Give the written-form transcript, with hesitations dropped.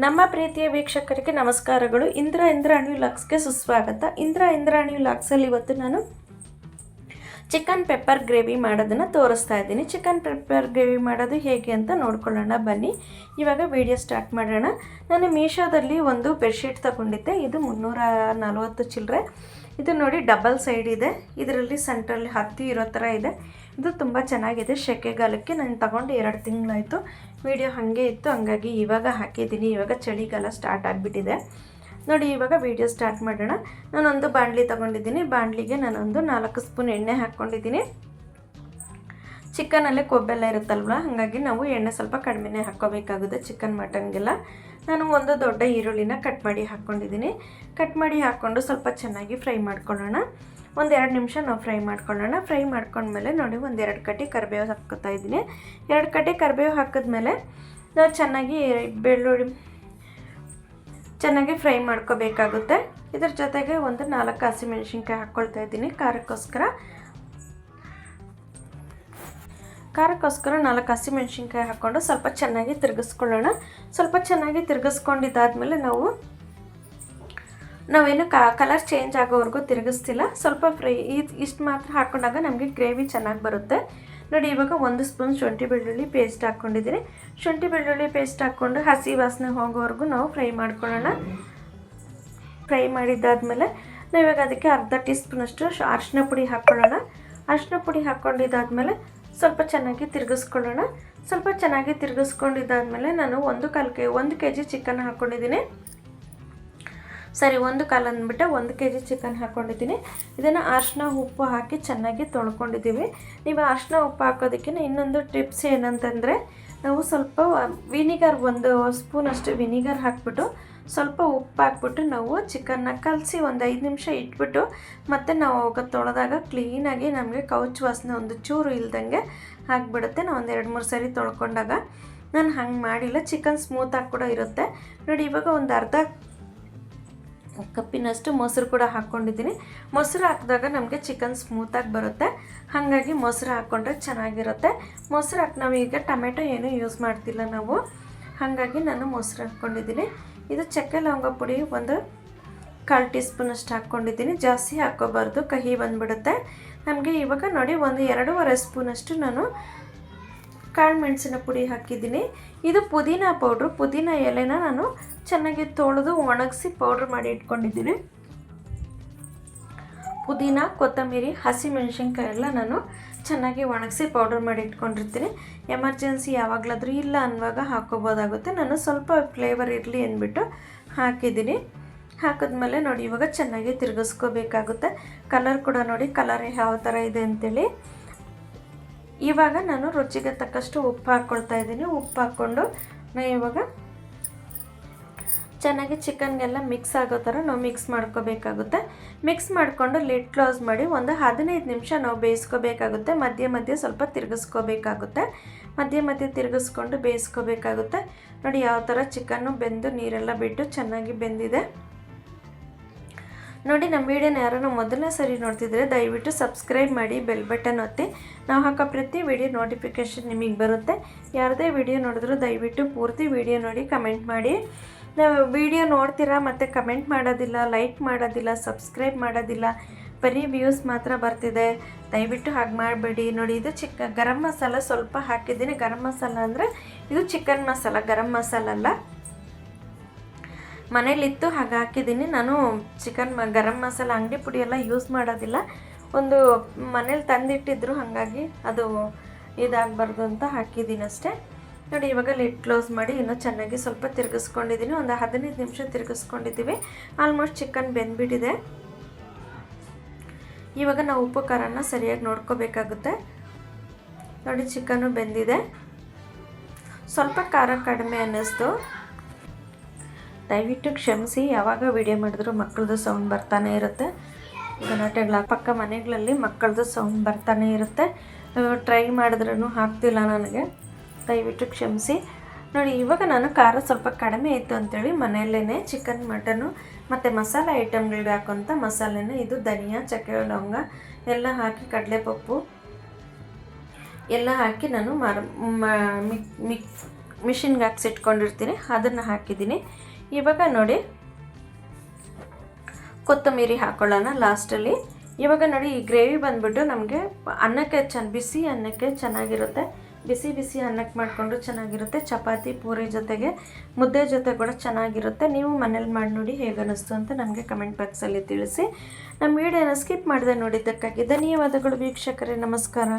ನಮ್ಮ ಪ್ರೀತಿಯ ವೀಕ್ಷಕರಿಗೆ ನಮಸ್ಕಾರಗಳು. ಇಂದ್ರಾಣಿ ವ್ಲಾಗ್ಸ್ಗೆ ಸುಸ್ವಾಗತ. ಇಂದ್ರಾಣಿ ವ್ಲಾಗ್ಸಲ್ಲಿ ಇವತ್ತು ನಾನು ಚಿಕನ್ ಪೆಪ್ಪರ್ ಗ್ರೇವಿ ಮಾಡೋದನ್ನು ತೋರಿಸ್ತಾ ಇದ್ದೀನಿ. ಚಿಕನ್ ಪೆಪ್ಪರ್ ಗ್ರೇವಿ ಮಾಡೋದು ಹೇಗೆ ಅಂತ ನೋಡ್ಕೊಳ್ಳೋಣ ಬನ್ನಿ. ಇವಾಗ ವಿಡಿಯೋ ಸ್ಟಾರ್ಟ್ ಮಾಡೋಣ. ನಾನು ಮೀಶೋದಲ್ಲಿ ಒಂದು ಬೆಡ್ಶೀಟ್ ತಗೊಂಡಿದ್ದೆ. ಇದು 340 ಚಿಲ್ಲರೆ. ಇದು ನೋಡಿ ಡಬಲ್ ಸೈಡ್ ಇದೆ. ಇದರಲ್ಲಿ ಸೆಂಟ್ರಲ್ಲಿ ಹತ್ತಿ ಇರೋ ಥರ ಇದೆ. ಇದು ತುಂಬ ಚೆನ್ನಾಗಿದೆ. ಸೆಕೆಗಾಲಕ್ಕೆ ನಾನು ತಗೊಂಡು 2 ತಿಂಗಳಾಯಿತು. ವಿಡಿಯೋ ಹಾಗೆ ಇತ್ತು, ಹಂಗಾಗಿ ಇವಾಗ ಹಾಕಿದ್ದೀನಿ. ಇವಾಗ ಚಳಿಗಾಲ ಸ್ಟಾರ್ಟ್ ಆಗಿಬಿಟ್ಟಿದೆ ನೋಡಿ. ಇವಾಗ ವಿಡಿಯೋ ಸ್ಟಾರ್ಟ್ ಮಾಡೋಣ. ನಾನೊಂದು ಬಾಣಲಿ ತೊಗೊಂಡಿದ್ದೀನಿ. ಬಾಣಲಿಗೆ ನಾನೊಂದು 4 ಸ್ಪೂನ್ ಎಣ್ಣೆ ಹಾಕ್ಕೊಂಡಿದ್ದೀನಿ. ಚಿಕನಲ್ಲೇ ಕೊಬ್ಬೆಲ್ಲ ಇರುತ್ತಲ್ವ, ಹಾಗಾಗಿ ನಾವು ಎಣ್ಣೆ ಸ್ವಲ್ಪ ಕಡಿಮೆನೇ ಹಾಕ್ಕೋಬೇಕಾಗುತ್ತೆ ಚಿಕನ್ ಮಟನ್ಗೆಲ್ಲ. ನಾನು ಒಂದು ದೊಡ್ಡ ಈರುಳ್ಳಿನ ಕಟ್ ಮಾಡಿ ಹಾಕ್ಕೊಂಡಿದ್ದೀನಿ. ಕಟ್ ಮಾಡಿ ಹಾಕ್ಕೊಂಡು ಸ್ವಲ್ಪ ಚೆನ್ನಾಗಿ ಫ್ರೈ ಮಾಡ್ಕೊಳ್ಳೋಣ. 1-2 ನಿಮಿಷ ನಾವು ಫ್ರೈ ಮಾಡ್ಕೊಳ್ಳೋಣ. ಫ್ರೈ ಮಾಡ್ಕೊಂಡ್ಮೇಲೆ ನೋಡಿ 1-2 ಕಡ್ಡಿ ಕರಿಬೇವು ಹಾಕ್ಕೊತಾ ಇದ್ದೀನಿ. 2 ಕಡ್ಡಿ ಕರಿಬೇವು ಹಾಕಿದ್ಮೇಲೆ ನಾವು ಚೆನ್ನಾಗಿ ಫ್ರೈ ಮಾಡ್ಕೋಬೇಕಾಗುತ್ತೆ. ಇದ್ರ ಜೊತೆಗೆ ಒಂದು 4 ಹಸಿಮೆಣಸಿನ್ಕಾಯಿ ಹಾಕ್ಕೊಳ್ತಾ ಇದ್ದೀನಿ. ಖಾರಕ್ಕೋಸ್ಕರ 4 ಹಸಿಮೆಣಸಿನ್ಕಾಯಿ ಹಾಕ್ಕೊಂಡು ಸ್ವಲ್ಪ ಚೆನ್ನಾಗಿ ತಿರುಗಿಸ್ಕೊಳ್ಳೋಣ. ಸ್ವಲ್ಪ ಚೆನ್ನಾಗಿ ತಿರುಗಿಸ್ಕೊಂಡಿದ್ದಾದಮೇಲೆ ನಾವೇನು ಕಲರ್ ಚೇಂಜ್ ಆಗೋವರೆಗೂ ತಿರುಗಿಸ್ತಿಲ್ಲ. ಸ್ವಲ್ಪ ಫ್ರೈ ಇಷ್ಟು ಮಾತ್ರ ಹಾಕ್ಕೊಂಡಾಗ ನಮಗೆ ಗ್ರೇವಿ ಚೆನ್ನಾಗಿ ಬರುತ್ತೆ ನೋಡಿ. ಇವಾಗ 1 ಸ್ಪೂನ್ ಶುಂಠಿ ಬೆಳ್ಳುಳ್ಳಿ ಪೇಸ್ಟ್ ಹಾಕ್ಕೊಂಡಿದ್ದೀನಿ. ಶುಂಠಿ ಬೆಳ್ಳುಳ್ಳಿ ಪೇಸ್ಟ್ ಹಾಕ್ಕೊಂಡು ಹಸಿ ವಾಸನೆ ಹೋಗೋವರೆಗೂ ನಾವು ಫ್ರೈ ಮಾಡ್ಕೊಳ್ಳೋಣ. ಫ್ರೈ ಮಾಡಿದ್ದಾದಮೇಲೆ ನಾವಿವಾಗ ಅದಕ್ಕೆ ಅರ್ಧ ಟೀ ಸ್ಪೂನಷ್ಟು ಅರಿಶಿನ ಪುಡಿ ಹಾಕ್ಕೊಳ್ಳೋಣ. ಅರಿಶಿನ ಪುಡಿ ಹಾಕ್ಕೊಂಡಿದ್ದಾದಮೇಲೆ ಸ್ವಲ್ಪ ಚೆನ್ನಾಗಿ ತಿರುಗಿಸ್ಕೊಳ್ಳೋಣ. ಸ್ವಲ್ಪ ಚೆನ್ನಾಗಿ ತಿರುಗಿಸ್ಕೊಂಡಿದ್ದಾದಮೇಲೆ ನಾನು 1 kg ಚಿಕನ್ ಹಾಕ್ಕೊಂಡಿದ್ದೀನಿ. ಸರಿ, 1/4 ಅಂದ್ಬಿಟ್ಟು 1 kg ಚಿಕನ್ ಹಾಕ್ಕೊಂಡಿದ್ದೀನಿ. ಇದನ್ನು ಅರಿಶಿನ ಉಪ್ಪು ಹಾಕಿ ಚೆನ್ನಾಗಿ ತೊಳ್ಕೊಂಡಿದ್ದೀವಿ. ನೀವು ಅರಿಶಿನ ಉಪ್ಪು ಹಾಕೋದಕ್ಕೆ ಇನ್ನೊಂದು ಟಿಪ್ಸ್ ಏನಂತಂದರೆ, ನಾವು ಸ್ವಲ್ಪ ವಿನಿಗರ್ 1 ಸ್ಪೂನಷ್ಟು ವಿನಿಗರ್ ಹಾಕ್ಬಿಟ್ಟು ಸ್ವಲ್ಪ ಉಪ್ಪು ಹಾಕ್ಬಿಟ್ಟು ನಾವು ಚಿಕನ್ನ ಕಲಸಿ 5 ನಿಮಿಷ ಇಟ್ಬಿಟ್ಟು ಮತ್ತೆ ನಾವು ಅವಾಗ ತೊಳೆದಾಗ ಕ್ಲೀನಾಗಿ ನಮಗೆ ಕೌಚ್ ವಾಸನೆ ಒಂದು ಚೂರು ಇಲ್ದಂಗೆ ಹಾಕ್ಬಿಡುತ್ತೆ. ನಾವು 2-3 ಸರಿ ತೊಳ್ಕೊಂಡಾಗ. ನಾನು ಹಂಗೆ ಮಾಡಿಲ್ಲ. ಚಿಕನ್ ಸ್ಮೂತಾಗಿ ಕೂಡ ಇರುತ್ತೆ ನೋಡಿ. ಇವಾಗ ಒಂದು ಅರ್ಧ ಕಪ್ಪಿನಷ್ಟು ಮೊಸರು ಕೂಡ ಹಾಕ್ಕೊಂಡಿದ್ದೀನಿ. ಮೊಸರು ಹಾಕಿದಾಗ ನಮಗೆ ಚಿಕನ್ ಸ್ಮೂತಾಗಿ ಬರುತ್ತೆ, ಹಾಗಾಗಿ ಮೊಸರು ಹಾಕ್ಕೊಂಡ್ರೆ ಚೆನ್ನಾಗಿರುತ್ತೆ. ಮೊಸರು ನಾವೀಗ ಟೊಮೆಟೊ ಏನೂ ಯೂಸ್ ಮಾಡ್ತಿಲ್ಲ ನಾವು, ಹಾಗಾಗಿ ನಾನು ಮೊಸರು ಹಾಕ್ಕೊಂಡಿದ್ದೀನಿ. ಇದು ಚಕ್ಕೆ ಲವಂಗ ಪುಡಿ 1/4 ಟೀ ಸ್ಪೂನಷ್ಟು ಹಾಕ್ಕೊಂಡಿದ್ದೀನಿ. ಜಾಸ್ತಿ ಹಾಕ್ಕೋಬಾರ್ದು, ಕಹಿ ಬಂದುಬಿಡುತ್ತೆ ನಮಗೆ. ಇವಾಗ ನೋಡಿ 2.5 ಸ್ಪೂನಷ್ಟು ನಾನು ಕಾಳು ಮೆಣಸಿನ ಪುಡಿ ಹಾಕಿದ್ದೀನಿ. ಇದು ಪುದೀನ ಪೌಡ್ರು. ಪುದೀನ ಎಲೆನ ನಾನು ಚೆನ್ನಾಗಿ ತೊಳೆದು ಒಣಗಿಸಿ ಪೌಡ್ರ್ ಮಾಡಿ ಇಟ್ಕೊಂಡಿದ್ದೀನಿ. ಪುದೀನ, ಕೊತ್ತಂಬರಿ, ಹಸಿಮೆಣಸಿನ್ಕಾಯಿ ಎಲ್ಲ ನಾನು ಚೆನ್ನಾಗಿ ಒಣಗಿಸಿ ಪೌಡರ್ ಮಾಡಿ ಇಟ್ಕೊಂಡಿರ್ತೀನಿ. ಎಮರ್ಜೆನ್ಸಿ ಯಾವಾಗಲಾದರೂ ಇಲ್ಲ ಅನ್ನುವಾಗ ಹಾಕ್ಕೋಬೋದಾಗುತ್ತೆ. ನಾನು ಸ್ವಲ್ಪ ಫ್ಲೇವರ್ ಇರಲಿ ಅಂದ್ಬಿಟ್ಟು ಹಾಕಿದ್ದೀನಿ. ಹಾಕಿದ್ಮೇಲೆ ನೋಡಿ ಇವಾಗ ಚೆನ್ನಾಗಿ ತಿರುಗಿಸ್ಕೋಬೇಕಾಗುತ್ತೆ. ಕಲರ್ ಕೂಡ ನೋಡಿ, ಕಲರ್ ಯಾವ ಥರ ಇದೆ ಅಂತೇಳಿ. ಇವಾಗ ನಾನು ರುಚಿಗೆ ತಕ್ಕಷ್ಟು ಉಪ್ಪು ಹಾಕ್ಕೊಳ್ತಾ ಇದ್ದೀನಿ. ಉಪ್ಪು ಹಾಕ್ಕೊಂಡು ನಾವು ಇವಾಗ ಚೆನ್ನಾಗಿ ಚಿಕನ್ಗೆಲ್ಲ ಮಿಕ್ಸ್ ಆಗೋ ಥರ ನಾವು ಮಿಕ್ಸ್ ಮಾಡ್ಕೋಬೇಕಾಗುತ್ತೆ. ಮಿಕ್ಸ್ ಮಾಡಿಕೊಂಡು ಲಿಡ್ ಕ್ಲೋಸ್ ಮಾಡಿ 15 ನಿಮಿಷ ನಾವು ಬೇಯಿಸ್ಕೋಬೇಕಾಗುತ್ತೆ. ಮಧ್ಯೆ ಸ್ವಲ್ಪ ತಿರುಗಿಸ್ಕೋಬೇಕಾಗುತ್ತೆ. ಮಧ್ಯೆ ತಿರುಗಿಸ್ಕೊಂಡು ಬೇಯಿಸ್ಕೋಬೇಕಾಗುತ್ತೆ ನೋಡಿ. ಯಾವ ಥರ ಚಿಕನ್ನು ಬೆಂದು ನೀರೆಲ್ಲ ಬಿಟ್ಟು ಚೆನ್ನಾಗಿ ಬೆಂದಿದೆ ನೋಡಿ. ನಮ್ಮ ವೀಡಿಯೋನ ಯಾರನ್ನು ಮೊದಲನೇ ಸರಿ ನೋಡ್ತಿದ್ರೆ ದಯವಿಟ್ಟು ಸಬ್ಸ್ಕ್ರೈಬ್ ಮಾಡಿ, ಬೆಲ್ ಬಟನ್ ಒತ್ತಿ. ನಾವು ಹಾಕೋ ಪ್ರತಿ ವಿಡಿಯೋ ನೋಟಿಫಿಕೇಷನ್ ನಿಮಗೆ ಬರುತ್ತೆ. ಯಾರದೇ ವಿಡಿಯೋ ನೋಡಿದ್ರೂ ದಯವಿಟ್ಟು ಪೂರ್ತಿ ವಿಡಿಯೋ ನೋಡಿ ಕಮೆಂಟ್ ಮಾಡಿ. ನಾವು ವಿಡಿಯೋ ನೋಡ್ತೀರಾ ಮತ್ತು ಕಮೆಂಟ್ ಮಾಡೋದಿಲ್ಲ, ಲೈಕ್ ಮಾಡೋದಿಲ್ಲ, ಸಬ್ಸ್ಕ್ರೈಬ್ ಮಾಡೋದಿಲ್ಲ, ಬರೀ ವ್ಯೂಸ್ ಮಾತ್ರ ಬರ್ತಿದೆ. ದಯವಿಟ್ಟು ಹಾಗೆ ಮಾಡಬೇಡಿ ನೋಡಿ. ಇದು ಗರಂ ಮಸಾಲ ಸ್ವಲ್ಪ ಹಾಕಿದ್ದೀನಿ. ಗರಂ ಮಸಾಲ ಅಂದರೆ ಇದು ಚಿಕನ್ ಮಸಾಲ, ಗರಂ ಮಸಾಲ ಅಲ್ಲ. ಮನೇಲಿತ್ತು ಹಾಗೆ ಹಾಕಿದ್ದೀನಿ ನಾನು. ಗರಂ ಮಸಾಲ ಅಂಗಡಿ ಪುಡಿ ಎಲ್ಲ ಯೂಸ್ ಮಾಡೋದಿಲ್ಲ. ಒಂದು ಮನೇಲಿ ತಂದಿಟ್ಟಿದ್ರು, ಹಾಗಾಗಿ ಅದು ಇದಾಗಬಾರ್ದು ಅಂತ ಹಾಕಿದ್ದೀನಿ ಅಷ್ಟೇ ನೋಡಿ. ಇವಾಗ ಲಿಡ್ ಕ್ಲೋಸ್ ಮಾಡಿ ಇನ್ನೂ ಚೆನ್ನಾಗಿ ಸ್ವಲ್ಪ ತಿರುಗಿಸ್ಕೊಂಡಿದ್ದೀನಿ. 15 ನಿಮಿಷ ತಿರುಗಿಸ್ಕೊಂಡಿದ್ದೀವಿ. Almost chicken ಬೆಂದ್ಬಿಟ್ಟಿದೆ. ಇವಾಗ ನಾವು ಉಪ್ಪು ಖಾರನ ಸರಿಯಾಗಿ ನೋಡ್ಕೋಬೇಕಾಗುತ್ತೆ ನೋಡಿ. ಚಿಕನ್ನು ಬೆಂದಿದೆ. ಸ್ವಲ್ಪ ಖಾರ ಕಡಿಮೆ ಅನ್ನಿಸ್ತು, ದಯವಿಟ್ಟು ಕ್ಷಮಿಸಿ. ಯಾವಾಗ ವಿಡಿಯೋ ಮಾಡಿದ್ರು ಮಕ್ಕಳದ್ದು ಸೌಂಡ್ ಬರ್ತಾನೆ ಇರುತ್ತೆ. ಗಲಾಟೆಗಳ ಪಕ್ಕ ಮನೆಗಳಲ್ಲಿ ಮಕ್ಕಳದ್ದು ಸೌಂಡ್ ಬರ್ತಾನೆ ಇರುತ್ತೆ. ಟ್ರೈ ಮಾಡಿದ್ರೂ ಹಾಕ್ತಿಲ್ಲ ನನಗೆ, ದಯವಿಟ್ಟು ಕ್ಷಮಿಸಿ ನೋಡಿ. ಇವಾಗ ನಾನು ಖಾರ ಸ್ವಲ್ಪ ಕಡಿಮೆ ಇತ್ತು ಅಂಥೇಳಿ ಮನೆಯಲ್ಲೇ ಚಿಕನ್, ಮಟನು ಮತ್ತು ಮಸಾಲೆ ಐಟಮ್ಗಳಿಗೆ ಹಾಕೋಂಥ ಮಸಾಲೆನ, ಇದು ಧನಿಯಾ, ಚಕ್ಕೆ ಲವಂಗ ಎಲ್ಲ ಹಾಕಿ, ಕಡಲೆಪಪ್ಪು ಎಲ್ಲ ಹಾಕಿ ನಾನು ಮಿಷಿನ್ಗೆ ಹಾಕ್ಸಿಟ್ಕೊಂಡಿರ್ತೀನಿ ಅದನ್ನು ಹಾಕಿದ್ದೀನಿ. ಇವಾಗ ನೋಡಿ ಕೊತ್ತಂಬರಿ ಹಾಕ್ಕೊಳ್ಳೋಣ ಲಾಸ್ಟಲ್ಲಿ. ಇವಾಗ ನೋಡಿ ಈ ಗ್ರೇವಿ ಬಂದುಬಿಟ್ಟು ನಮಗೆ ಅನ್ನಕ್ಕೆ ಬಿಸಿ ಅನ್ನಕ್ಕೆ ಚೆನ್ನಾಗಿರುತ್ತೆ. ಬಿಸಿ ಬಿಸಿ ಅನ್ನಕ್ಕೆ ಮಾಡಿಕೊಂಡು ಚೆನ್ನಾಗಿರುತ್ತೆ. ಚಪಾತಿ ಪೂರಿ ಜೊತೆಗೆ ಮುದ್ದೆ ಜೊತೆ ಕೂಡ ಚೆನ್ನಾಗಿರುತ್ತೆ. ನೀವು ಮನೇಲಿ ಮಾಡಿ ನೋಡಿ ಹೇಗೆ ಅನ್ನಿಸ್ತು ಅಂತ ನಮಗೆ ಕಮೆಂಟ್ ಬಾಕ್ಸಲ್ಲಿ ತಿಳಿಸಿ. ನಮ್ಮ ವಿಡಿಯೋನ ಸ್ಕಿಪ್ ಮಾಡಿದೆ ನೋಡಿದ್ದಕ್ಕಾಗಿ ಧನ್ಯವಾದಗಳು ವೀಕ್ಷಕರೇ. ನಮಸ್ಕಾರ.